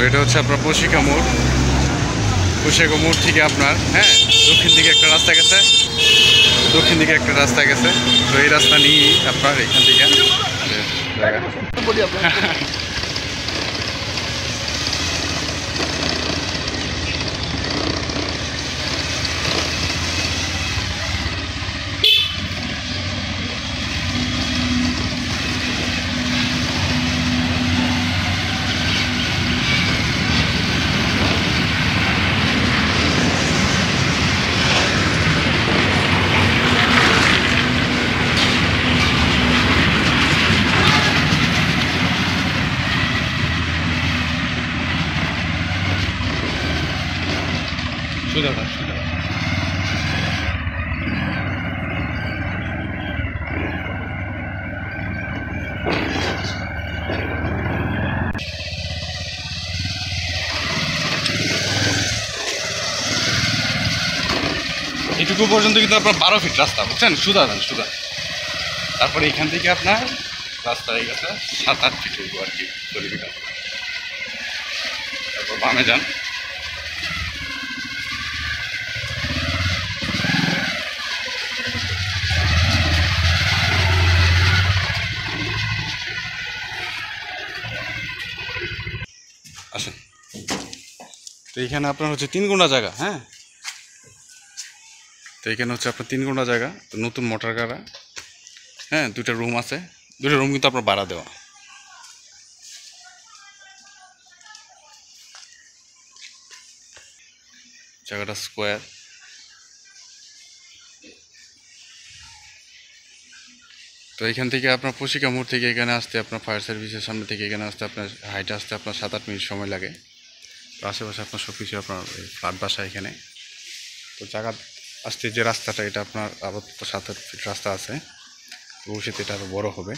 এটা হচ্ছে আপনার পশিকা মোড়। পশিকা মোড় থেকে আপনার দক্ষিণ দিকে একটা রাস্তা গেছে, তো এই রাস্তা নিয়ে আপনার এখান থেকে জায়গা সুদা। এটুকু পর্যন্ত কিন্তু আপনার 12 ফিট রাস্তা, বুঝছেন? সুদা। তারপরে এখান থেকে আপনার রাস্তা হয়ে গেছে 7-8 ফিট হইব আর কি, কিলোমিটার। তারপর বামে যান, আসেন। তো এইখানে আপনার হচ্ছে 3 গুণা জায়গা। তো এখানে হচ্ছে আপনার 3 গুণা জায়গা, তো নতুন মোটর গাড়া। 2টা রুম আছে, 2টা রুম কিন্তু আপনার ভাড়া দেওয়া। জায়গাটা স্কোয়ার। তো এখান থেকে আপনার পশিকা মোড় থেকে এখানে আসতে আপনার ফায়ার সার্ভিসের সামনে থেকে এখানে আসতে আপনার হাইটে আসতে আপনার 7-8 মিনিট সময় লাগে। তো আশেপাশে আপনার সব কিছু আপনার ফ্ল্যাট বাসা এখানে। তো জায়গা আসতে যে রাস্তাটা, এটা আপনার আবার 7-8 ফিট রাস্তা আছে, ভবিষ্যতে এটা আরও বড় হবে।